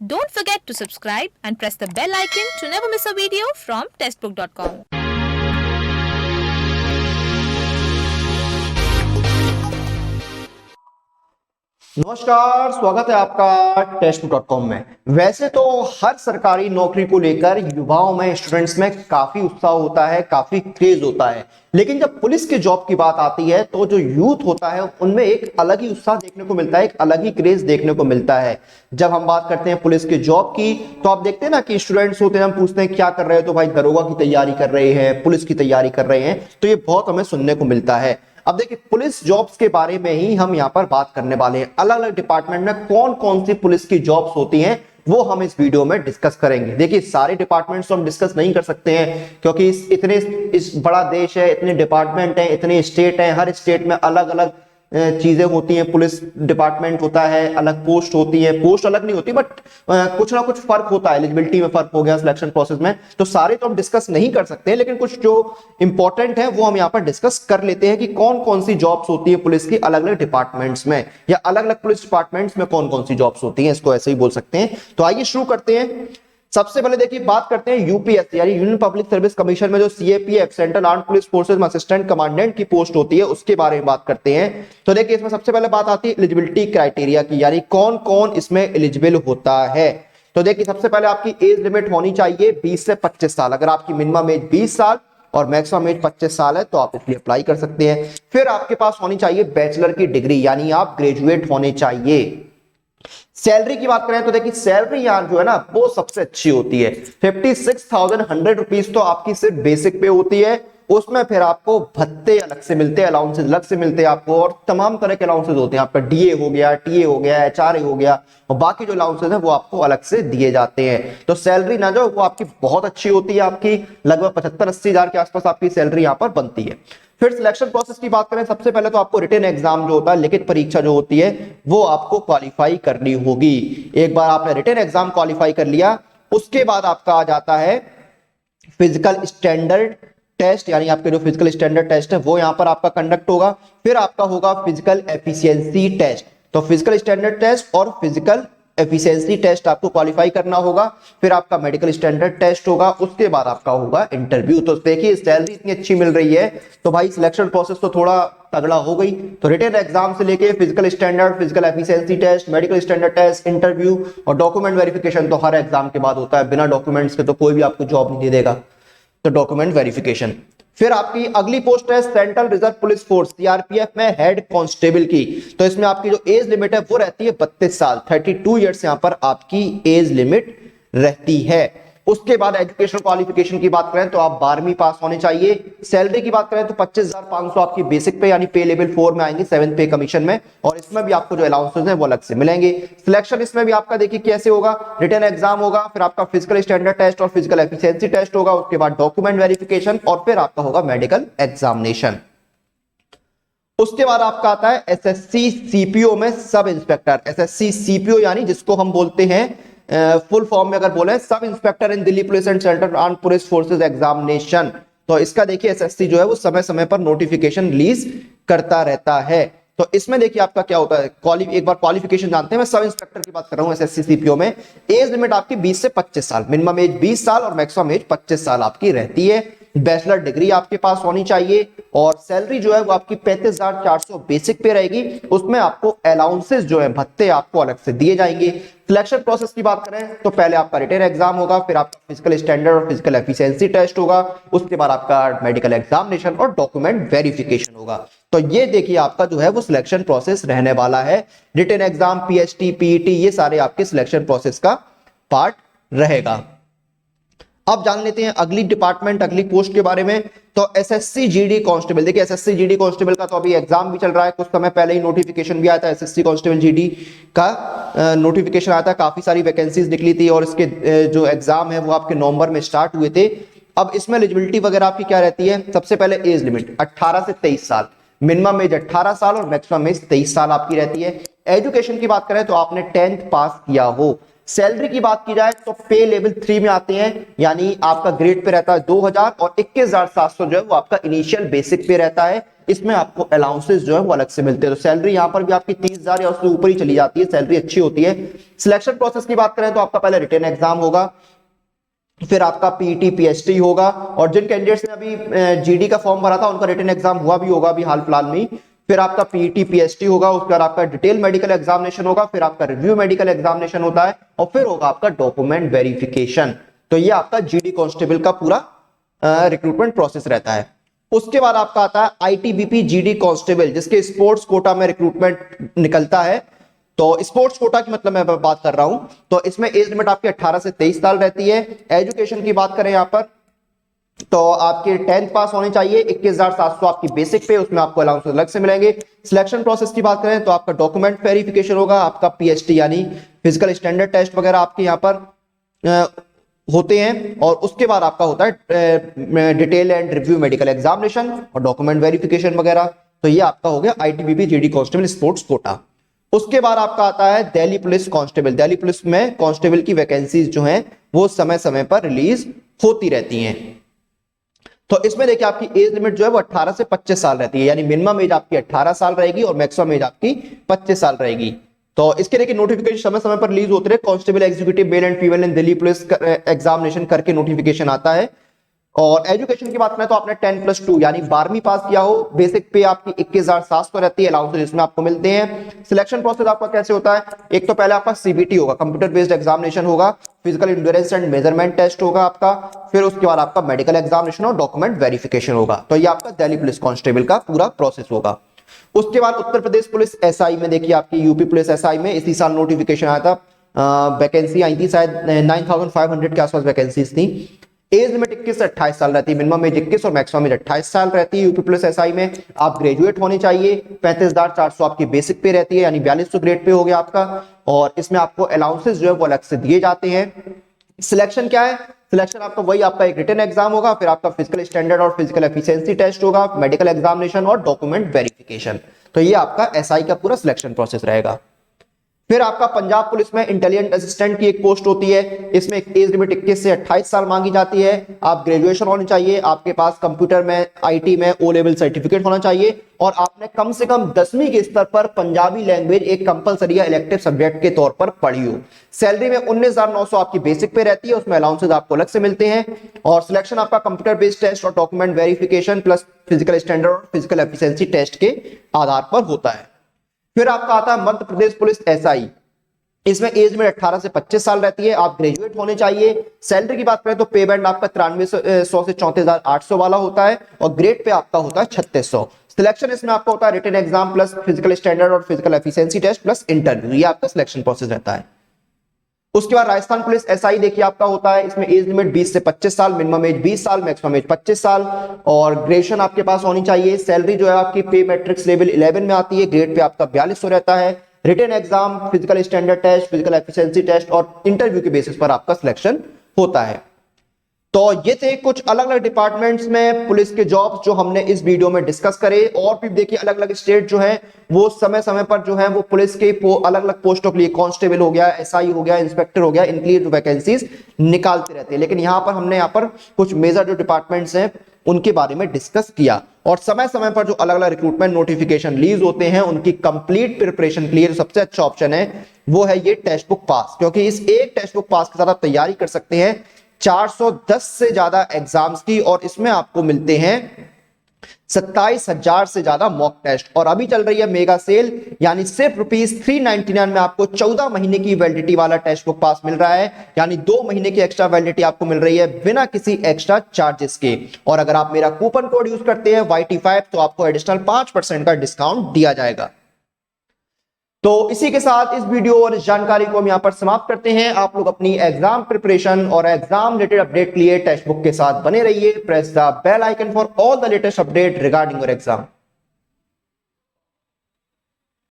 Don't forget to subscribe and press the bell icon to never miss a video from testbook.com. नमस्कार, स्वागत है आपका टेस्टबुक.com में। वैसे तो हर सरकारी नौकरी को लेकर युवाओं में, स्टूडेंट्स में काफी उत्साह होता है, काफी क्रेज होता है, लेकिन जब पुलिस के जॉब की बात आती है तो जो यूथ होता है उनमें एक अलग ही उत्साह देखने को मिलता है, एक अलग ही क्रेज देखने को मिलता है। जब हम बात करते हैं पुलिस के जॉब की तो आप देखते हैं ना कि स्टूडेंट्स होते हैं, हम पूछते हैं क्या कर रहे हो, तो भाई दरोगा की तैयारी कर रहे हैं, पुलिस की तैयारी कर रहे हैं, तो ये बहुत हमें सुनने को मिलता है। अब देखिए, पुलिस जॉब्स के बारे में ही हम यहाँ पर बात करने वाले हैं। अलग अलग डिपार्टमेंट में कौन कौन सी पुलिस की जॉब्स होती हैं वो हम इस वीडियो में डिस्कस करेंगे। देखिए, सारे डिपार्टमेंट्स तो हम डिस्कस नहीं कर सकते हैं क्योंकि इस बड़ा देश है, इतने डिपार्टमेंट हैं, इतने स्टेट हैं, हर स्टेट में अलग अलग चीजें होती हैं। पुलिस डिपार्टमेंट होता है, अलग पोस्ट होती है, पोस्ट अलग नहीं होती, बट कुछ ना कुछ फर्क होता है, एलिजिबिलिटी में फर्क हो गया, सिलेक्शन प्रोसेस में। तो सारे तो हम डिस्कस नहीं कर सकते हैं, लेकिन कुछ जो इंपॉर्टेंट है वो हम यहाँ पर डिस्कस कर लेते हैं कि कौन कौन सी जॉब्स होती है पुलिस की अलग अलग डिपार्टमेंट्स में, या अलग अलग पुलिस डिपार्टमेंट्स में कौन कौन सी जॉब्स होती हैं, इसको ऐसे ही बोल सकते हैं। तो आइए शुरू करते हैं। सबसे पहले देखिए, बात करते हैं यूपीएससी यानी यूनियन पब्लिक सर्विस कमीशन में जो CAPF, central armed police forces में असिस्टेंट कमांडेंट की पोस्ट होती है, उसके बारे में बात करते हैं। तो देखिए, इसमें सबसे पहले बात आती है एलिजिबिलिटी क्राइटेरिया की, यानी कौन कौन इसमें एलिजिबल होता है। तो देखिए, सबसे पहले आपकी एज लिमिट होनी चाहिए 20 से 25 साल। अगर आपकी मिनिमम एज 20 साल और मैक्सिमम एज 25 साल है तो आप इसलिए अप्लाई कर सकते हैं। फिर आपके पास होनी चाहिए बैचलर की डिग्री, यानी आप ग्रेजुएट होने चाहिए। सैलरी की बात करें तो देखिए, सैलरी यहां जो है ना वो सबसे अच्छी होती है। 56,100 रुपीज तो आपकी सिर्फ बेसिक पे होती है, उसमें फिर आपको भत्ते अलग से मिलते हैं, अलाउंसेस अलग से मिलते हैं आपको, और तमाम तरह के अलाउंसेस होते हैं। आपका डीए हो गया, टीए हो गया, एचआरए हो गया, और बाकी जो अलाउंसेस हैं वो आपको अलग से दिए जाते हैं। तो सैलरी ना जो वो आपकी बहुत अच्छी होती है, आपकी लगभग 75-80 हजार के आसपास आपकी सैलरी यहाँ पर बनती है। फिर सिलेक्शन प्रोसेस की बात करें, सबसे पहले तो आपको रिटन एग्जाम जो होता है, लिखित परीक्षा जो होती है, वो आपको क्वालिफाई करनी होगी। एक बार आपने रिटन एग्जाम क्वालिफाई कर लिया, उसके बाद आपका आ जाता है फिजिकल स्टैंडर्ड टेस्ट, यानी आपके जो फिजिकल स्टैंडर्ड टेस्ट है वो यहां पर आपका कंडक्ट होगा। फिर आपका होगा फिजिकल एफिशिएंसी टेस्ट। तो फिजिकल स्टैंडर्ड टेस्ट और फिजिकल एफिशिएंसी टेस्ट आपको क्वालिफाई करना होगा। फिर आपका मेडिकल स्टैंडर्ड टेस्ट होगा, उसके बाद आपका होगा इंटरव्यू। तो देखिए, सैलरी इतनी अच्छी मिल रही है तो भाई सिलेक्शन प्रोसेस तो थोड़ा तगड़ा हो गई। तो रिटन एग्जाम से लेके physical standard, physical efficiency test, medical standard test, interview और डॉक्यूमेंट वेरिफिकेशन तो हर एग्जाम के बाद होता है। बिना डॉक्यूमेंट्स के तो कोई भी आपको जॉब नहीं दे देगा, तो डॉक्यूमेंट वेरिफिकेशन। फिर आपकी अगली पोस्ट है central reserve police force, CRPF में हेड कांस्टेबल की। तो इसमें आपकी जो एज लिमिट है वो रहती है 32 साल, 32 ईयर्स यहां पर आपकी एज लिमिट रहती है। उसके बाद एजुकेशन क्वालिफिकेशन की बात करें तो आप 12वीं पास होने चाहिए। सैलरी की बात करें तो 25,500 आपकी बेसिक पे, यानी पे लेवल 4 में आएंगे, 7th पे कमीशन में, और इसमें भी आपको जो अलाउंसेस हैं वो अलग से मिलेंगे। सिलेक्शन इसमें भी आपका देखिए कैसे होगा, रिटन एग्जाम होगा, फिर आपका फिजिकल स्टैंडर्ड टेस्ट और फिजिकल एफिशिएंसी टेस्ट होगा, उसके बाद डॉक्यूमेंट वेरिफिकेशन, और फिर आपका होगा मेडिकल एग्जामिनेशन। उसके बाद आपका आता है एसएससी सीपीओ में सब इंस्पेक्टर। एसएससी सीपीओ यानी जिसको हम बोलते हैं फुल फॉर्म में अगर बोले, sub inspector in Delhi police and central armed police forces examination. तो इसका देखिए एसएससी जो है वो समय समय पर नोटिफिकेशन रिलीज करता रहता है। तो इसमें देखिए आपका क्या होता है, एक बार क्वालिफिकेशन जानते हैं। मैं सब इंस्पेक्टर की बात कर रहा हूं एसएससी सीपीओ में। एज लिमिट आपकी 20 से 25 साल, मिनिमम एज 20 साल और मैक्सिमम एज 25 साल आपकी रहती है। बैचलर डिग्री आपके पास होनी चाहिए, और सैलरी जो है वो आपकी 35,400 बेसिक पे रहेगी। उसमें आपको अलाउंसेस जो है, भत्ते आपको अलग से दिए जाएंगे। सिलेक्शन प्रोसेस की बात करें तो पहले आपका रिटन एग्जाम होगा, फिर आपका फिजिकल स्टैंडर्ड और फिजिकल एफिशिएंसी टेस्ट होगा, उसके बाद आपका मेडिकल एग्जामिनेशन और डॉक्यूमेंट वेरिफिकेशन होगा। तो ये देखिए आपका जो है वो सिलेक्शन प्रोसेस रहने वाला है। रिटन एग्जाम, पीएचटी, पीईटी, ये सारे आपके सिलेक्शन प्रोसेस का पार्ट रहेगा। अब जान लेते हैं अगली डिपार्टमेंट, अगली पोस्ट के बारे में। तो एसएससी जीडी कांस्टेबल। देखिए, एसएससी जीडी कांस्टेबल का तो अभी एग्जाम भी चल रहा है, कुछ समय पहले ही नोटिफिकेशन भी आया था। एसएससी कांस्टेबल जीडी का नोटिफिकेशन आया था, काफी सारी वैकेंसीज निकली थी, और इसके जो एग्जाम है वो आपके नवंबर में स्टार्ट हुए थे। अब इसमें एलिजिबिलिटी वगैरह आपकी क्या रहती है, सबसे पहले एज लिमिट 18 से 23 साल, मिनिमम एज 18 साल और मैक्सिमम एज 23 साल आपकी रहती है। एजुकेशन की बात करें तो आपने 10th पास किया हो। सैलरी की बात की जाए तो पे लेवल 3 में आते हैं, यानी आपका ग्रेड पे रहता है 2000 और 21,700 जो है वो आपका इनिशियल बेसिक पे रहता है। इसमें आपको अलाउंसेस जो है वो अलग से मिलते हैं। तो सैलरी यहाँ पर भी आपकी 30,000 या उससे ऊपर ही चली जाती है, सैलरी अच्छी होती है। सिलेक्शन प्रोसेस की बात करें तो आपका पहले रिटन एग्जाम होगा, फिर आपका पीटी पीएचडी होगा, और जिन कैंडिडेट्स ने अभी जीडी का फॉर्म भरा था उनका रिटन एग्जाम हुआ भी होगा अभी हाल फिलहाल में। फिर आपका पीटी पीएचडी होगा, उसके बाद आपका डिटेल मेडिकल एग्जामिनेशन होगा, फिर आपका रिव्यू मेडिकल एग्जामिनेशन होता है, और फिर होगा आपका डॉक्यूमेंट वेरिफिकेशन। तो ये आपका जीडी कांस्टेबल का पूरा रिक्रूटमेंट प्रोसेस रहता है। उसके बाद आपका आता है आईटीबीपी जीडी कांस्टेबल, जिसके स्पोर्ट्स कोटा में रिक्रूटमेंट निकलता है। तो स्पोर्ट्स कोटा की मतलब मैं बात कर रहा हूं, तो इसमें एज लिमिट आपकी 18 से 23 साल रहती है। एजुकेशन की बात करें यहां पर, तो आपके 10th पास होनी चाहिए। 21,700 आपकी बेसिक पे, उसमें आपको अलाउंस अलग से मिलेंगे। सिलेक्शन प्रोसेस की बात करें तो आपका डॉक्यूमेंट वेरिफिकेशन होगा, आपका पीएचडी यानी फिजिकल स्टैंडर्ड टेस्ट वगैरह आपके यहाँ पर होते हैं, और उसके बाद आपका होता है detail and review medical examination और डॉक्यूमेंट वेरिफिकेशन वगैरह। तो ये आपका हो गया ITBP GD constable sports quota. उसके बाद आपका आता है Delhi police constable. Delhi police में कांस्टेबल की वैकेंसीज जो हैं वो समय समय पर रिलीज होती रहती हैं। तो इसमें देखिए आपकी एज लिमिट जो है वो 18 से 25 साल रहती है, यानी मिनिमम एज आपकी 18 साल रहेगी और मैक्सिमम एज आपकी 25 साल रहेगी। तो इसके देखिए नोटिफिकेशन समय समय पर रिलीज होते रहे। Constable executive male and female in Delhi police examination करके नोटिफिकेशन आता है। और एजुकेशन की बात करें तो आपने 10+2 यानी 12वीं पास किया हो। बेसिक पे आपकी 21,700 रहती है, अलाउंसेस इसमें आपको मिलते हैं। सिलेक्शन प्रोसेस आपका कैसे होता है, एक तो पहले आपका सीबीटी होगा, कंप्यूटर बेस्ड एग्जामिनेशन होगा, physical endurance and measurement test होगा आपका, फिर उसके बाद आपका मेडिकल एग्जामिनेशन और डॉक्यूमेंट वेरिफिकेशन होगा। तो ये आपका दिल्ली पुलिस कांस्टेबल का पूरा प्रोसेस होगा। उसके बाद उत्तर प्रदेश पुलिस एसआई में देखिए आपकी यूपी पुलिस एसआई में इसी साल नोटिफिकेशन आया था, वैकेंसी आई थी शायद 9,500 के आसपास वैकेंसीज थी। एज लिमिट 21 से 28 साल रहती है, मिनिमम एज 21 और मैक्सिमम एज 28 साल रहती है यूपी पुलिस एसआई में। आप ग्रेजुएट होने चाहिए। 35,400 आपकी बेसिक पे रहती है, यानी 4200 ग्रेड पे हो गया आपका, और इसमें आपको अलाउंसेस जो है वो अलग से दिए जाते हैं। सिलेक्शन क्या है, सिलेक्शन आपका वही आपका एक रिटन एग्जाम होगा, फिर आपका फिजिकल स्टैंडर्ड और फिजिकल एफिशिएंसी टेस्ट होगा, मेडिकल एग्जामिनेशन और डॉक्यूमेंट वेरिफिकेशन। तो ये आपका एसआई का पूरा सिलेक्शन प्रोसेस रहेगा। फिर आपका पंजाब पुलिस में इंटेलिजेंट असिस्टेंट की एक पोस्ट होती है, इसमें एज लिमिट 21 से 28 साल मांगी जाती है। आप ग्रेजुएशन होनी चाहिए, आपके पास कंप्यूटर में आईटी में ओ लेवल सर्टिफिकेट होना चाहिए, और आपने कम से कम 10वीं के स्तर पर पंजाबी लैंग्वेज एक कंपलसरी या इलेक्टिव सब्जेक्ट के तौर पर पढ़ी हो। सैलरी में 19,900 आपकी बेसिक पे रहती है, उसमें अलाउंसेस आपको अलग से मिलते हैं। और सिलेक्शन आपका कंप्यूटर बेस्ड टेस्ट और document verification plus physical standard और फिजिकल एफिशिएंसी टेस्ट के आधार पर होता है। फिर आपका आता है मध्य प्रदेश पुलिस एसआई, इसमें एज में 18 से 25 साल रहती है, आप ग्रेजुएट होने चाहिए। सैलरी की बात करें तो पे बैंड आपका 9300 से 34,800 वाला होता है, और ग्रेड पे आपका होता है 3600। सिलेक्शन इसमें आपका होता है written exam plus physical standard और physical efficiency test plus interview, ये आपका सिलेक्शन प्रोसेस रहता है। उसके बाद राजस्थान पुलिस एसआई देखिए आपका होता है, इसमें एज लिमिट 20 से 25 साल, मिनिमम एज 20 साल, मैक्सिमम एज 25 साल, और ग्रेजुएशन आपके पास होनी चाहिए। सैलरी जो है आपकी पे मैट्रिक्स लेवल 11 में आती है, ग्रेड पे आपका 4200 रहता है। Written exam, physical standard test, physical efficiency test और इंटरव्यू के बेसिस पर आपका सिलेक्शन होता है। तो ये थे कुछ अलग अलग डिपार्टमेंट्स में पुलिस के जॉब्स जो हमने इस वीडियो में डिस्कस करे। और भी देखिए अलग अलग स्टेट जो है वो समय समय पर जो है वो पुलिस के अलग अलग पोस्टों के लिए, कांस्टेबल हो गया, एसआई हो गया, इंस्पेक्टर हो गया, इनके लिए जो वैकेंसीज निकालते रहते हैं। लेकिन यहाँ पर हमने यहाँ पर कुछ मेजर जो डिपार्टमेंट्स हैं उनके बारे में डिस्कस किया, और समय समय पर जो अलग अलग रिक्रूटमेंट नोटिफिकेशन रिलीज होते हैं उनकी कंप्लीट प्रिपरेशन के लिए जो सबसे अच्छा ऑप्शन है वो है ये टेक्स्ट बुक पास, क्योंकि इस एक टेक्स्ट बुक पास के साथ आप तैयारी कर सकते हैं 410 से ज्यादा एग्जाम्स की, और इसमें आपको मिलते हैं 27,000 से ज्यादा मॉक टेस्ट। और अभी चल रही है मेगा सेल, यानी सिर्फ ₹399 में आपको 14 महीने की वैलिडिटी वाला टेक्स्ट बुक पास मिल रहा है, यानी 2 महीने की एक्स्ट्रा वैलिडिटी आपको मिल रही है बिना किसी एक्स्ट्रा चार्जेस के। और अगर आप मेरा कूपन कोड यूज करते हैं YT5 तो आपको एडिशनल 5% का डिस्काउंट दिया जाएगा। तो इसी के साथ इस वीडियो और इस जानकारी को हम यहां पर समाप्त करते हैं। आप लोग अपनी एग्जाम प्रिपरेशन और एग्जाम रिलेटेड अपडेट के लिए टेक्स्ट बुक के साथ बने रहिए। Press the bell icon for all the latest update regarding your exam.